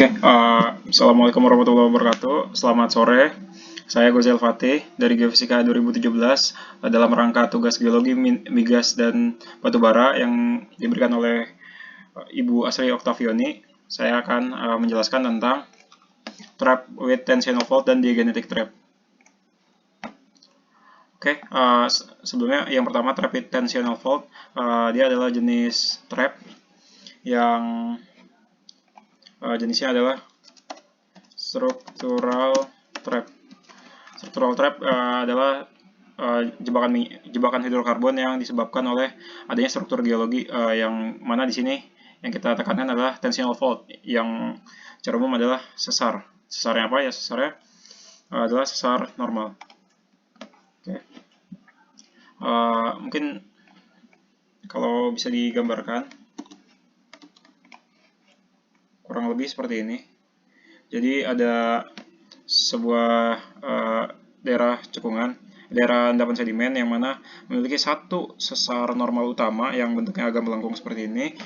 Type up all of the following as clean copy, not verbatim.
Assalamualaikum warahmatullahi wabarakatuh. Selamat sore. Saya Gozel Fatih dari Geofisika 2017 dalam rangka tugas geologi migas dan batubara yang diberikan oleh Ibu Asri Oktavioni. Saya akan menjelaskan tentang trap with tensional fault dan diagenetic trap. Sebelumnya yang pertama trap with tensional fault, dia adalah jenis trap yang jenisnya adalah structural trap. Structural trap adalah jebakan hidrokarbon yang disebabkan oleh adanya struktur geologi yang mana di sini yang kita tekankan adalah tensional fault, yang secara umum adalah sesar. Sesarnya apa ya? Sesarnya adalah sesar normal. Mungkin kalau bisa digambarkan kurang lebih seperti ini. Jadi ada sebuah daerah cekungan, daerah endapan sedimen yang mana memiliki satu sesar normal utama yang bentuknya agak melengkung seperti ini.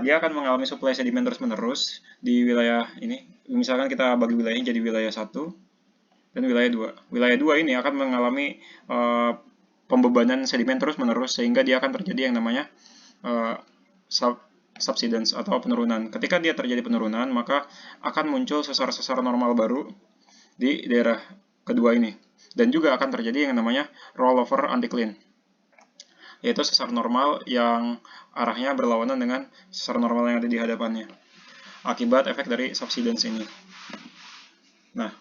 Dia akan mengalami suplai sedimen terus-menerus di wilayah ini. Misalkan kita bagi wilayahnya jadi wilayah 1 dan wilayah 2. Wilayah 2 ini akan mengalami pembebanan sedimen terus-menerus sehingga dia akan terjadi yang namanya subsidence atau penurunan. Ketika dia terjadi penurunan, maka akan muncul sesar-sesar normal baru di daerah kedua ini. Dan juga akan terjadi yang namanya rollover anticline, yaitu sesar normal yang arahnya berlawanan dengan sesar normal yang ada di hadapannya, akibat efek dari subsidence ini. Nah,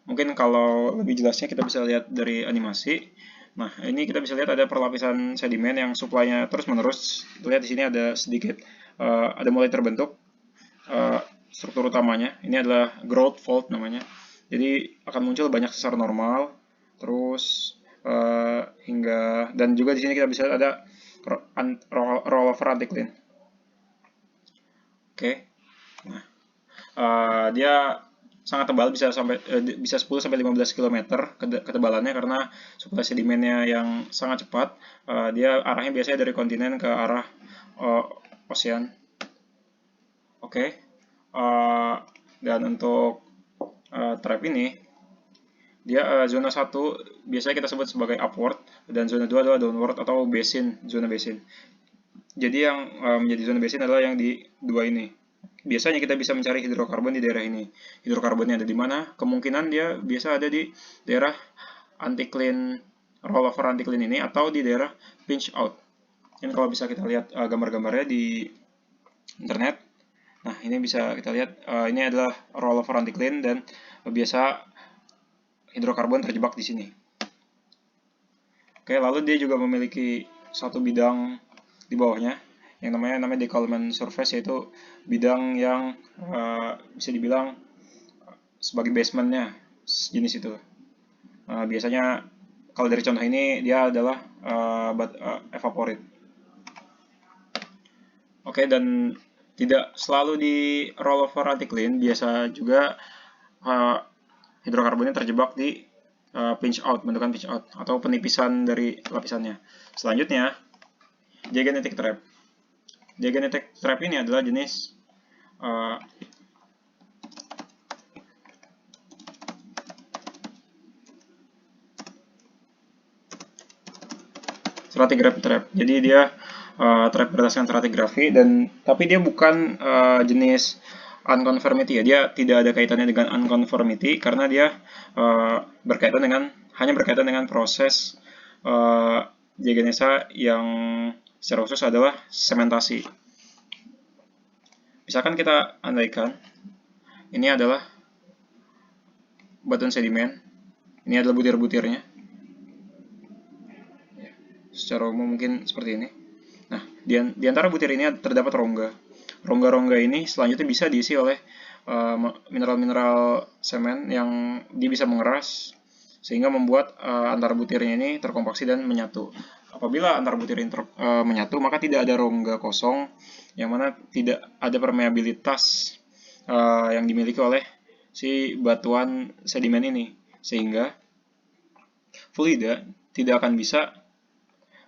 mungkin kalau lebih jelasnya kita bisa lihat dari animasi. Nah, ini kita bisa lihat ada perlapisan sedimen yang suplainya terus-menerus. Lihat di sini ada sedikit, ada mulai terbentuk struktur utamanya. Ini adalah growth fault namanya. Jadi akan muncul banyak sesar normal, terus hingga, dan juga di sini kita bisa ada rollover anticline. Nah, dia sangat tebal, bisa 10 sampai 15 km ketebalannya karena suplai sedimennya yang sangat cepat. Dia arahnya biasanya dari kontinen ke arah ocean. Dan untuk trap ini, dia zona 1 biasanya kita sebut sebagai upward, dan zona 2 adalah downward atau basin, zona basin. Jadi yang menjadi zona basin adalah yang di 2 ini. Biasanya kita bisa mencari hidrokarbon di daerah ini. Hidrokarbonnya ada di mana? Kemungkinan dia biasa ada di daerah anticline, rollover anticline ini, atau di daerah pinch out. Dan kalau bisa kita lihat gambar-gambarnya di internet. Nah, ini bisa kita lihat, ini adalah rollover anticline dan biasa hidrokarbon terjebak di sini. Lalu dia juga memiliki satu bidang di bawahnya yang namanya decalman surface, yaitu bidang yang bisa dibilang sebagai basementnya jenis itu. Biasanya kalau dari contoh ini dia adalah evaporate. Dan tidak selalu di rollover anticline, biasa juga hidrokarbonnya terjebak di pinch out, bentukan pinch out atau penipisan dari lapisannya. Selanjutnya, diagenetic trap. Diagenetic trap ini adalah jenis stratigraphy trap. Jadi dia trap berdasarkan stratigraphy, tapi dia bukan jenis unconformity ya. Dia tidak ada kaitannya dengan unconformity karena dia hanya berkaitan dengan proses diagenesa yang secara khusus adalah sementasi. Misalkan kita andaikan ini adalah batuan sedimen, ini adalah butir-butirnya. Secara umum mungkin seperti ini. Nah, di antara butir ini terdapat rongga. Rongga-rongga ini selanjutnya bisa diisi oleh mineral-mineral semen yang dia bisa mengeras sehingga membuat antara butirnya ini terkompaksi dan menyatu. Apabila antara butir ini menyatu, maka tidak ada rongga kosong yang mana tidak ada permeabilitas yang dimiliki oleh si batuan sedimen ini, sehingga fluida tidak akan bisa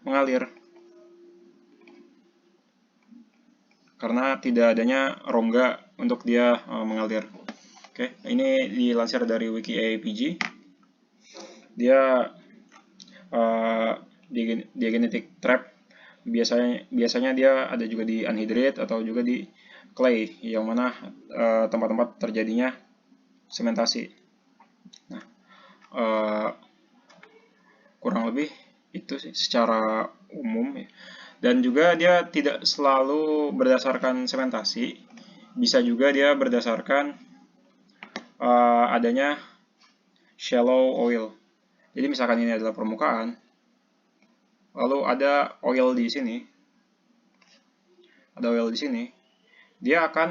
mengalir karena tidak adanya rongga untuk dia mengalir. Oke, ini dilansir dari wiki APG. Dia diagenetic trap biasanya dia ada juga di anhydrite atau juga di clay, yang mana tempat-tempat terjadinya sementasi. Nah, kurang lebih itu sih secara umum ya. Dan juga dia tidak selalu berdasarkan sementasi, bisa juga dia berdasarkan adanya shallow oil. Jadi misalkan ini adalah permukaan, lalu ada oil di sini, dia akan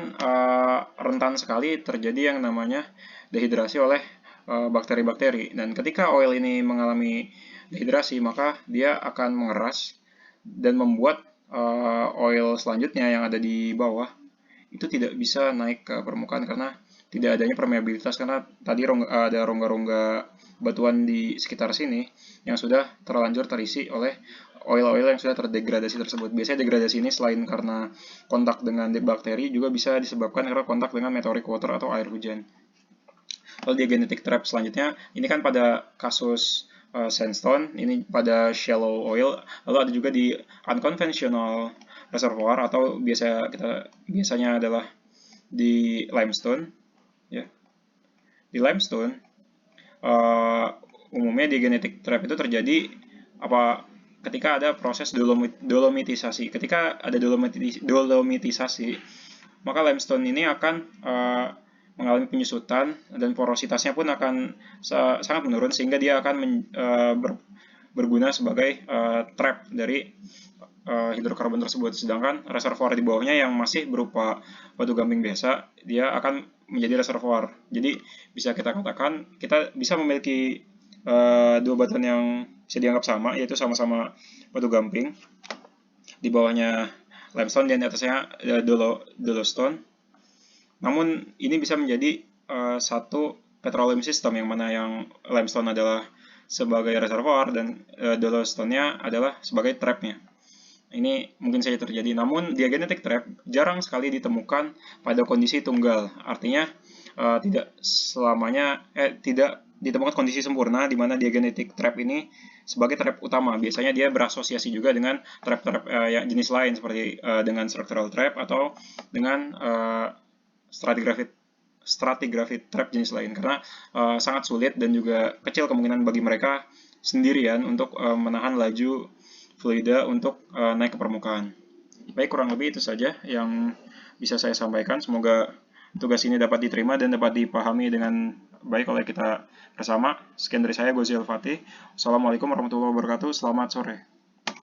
rentan sekali terjadi yang namanya dehidrasi oleh bakteri-bakteri. Dan ketika oil ini mengalami dehidrasi, maka dia akan mengeras dan membuat oil selanjutnya yang ada di bawah itu tidak bisa naik ke permukaan karena tidak adanya permeabilitas, karena tadi ada rongga-rongga batuan di sekitar sini yang sudah terlanjur terisi oleh oil-oil yang sudah terdegradasi tersebut. Biasanya degradasi ini selain karena kontak dengan bakteri juga bisa disebabkan karena kontak dengan meteoric water atau air hujan. Lalu di genetic trap selanjutnya, ini kan pada kasus sandstone, ini pada shallow oil, lalu ada juga di unconventional reservoir atau biasanya adalah di limestone, ya. Di limestone umumnya di genetic trap itu terjadi ketika ada proses dolomitisasi. Ketika ada dolomitisasi, maka limestone ini akan mengalami penyusutan dan porositasnya pun akan sangat menurun, sehingga dia akan berguna sebagai trap dari hidrokarbon tersebut. Sedangkan reservoir di bawahnya yang masih berupa batu gamping biasa, dia akan menjadi reservoir. Jadi bisa kita katakan kita bisa memiliki dua batuan yang bisa dianggap sama, yaitu sama-sama batu gamping, di bawahnya limestone dan di atasnya dolostone. Namun ini bisa menjadi satu petroleum system, yang mana yang limestone adalah sebagai reservoir dan dolostone-nya adalah sebagai trap-nya. Ini mungkin saja terjadi, namun diagenetic trap jarang sekali ditemukan pada kondisi tunggal. Artinya tidak selamanya tidak ditemukan kondisi sempurna di mana diagenetic trap ini sebagai trap utama. Biasanya dia berasosiasi juga dengan trap-trap jenis lain seperti dengan structural trap atau dengan stratigraphic trap jenis lain, karena sangat sulit dan juga kecil kemungkinan bagi mereka sendirian untuk menahan laju fluida untuk naik ke permukaan. Baik, kurang lebih itu saja yang bisa saya sampaikan. Semoga tugas ini dapat diterima dan dapat dipahami dengan baik oleh kita bersama. Sekian dari saya, Gozi Al-Fatih. Assalamualaikum warahmatullahi wabarakatuh. Selamat sore.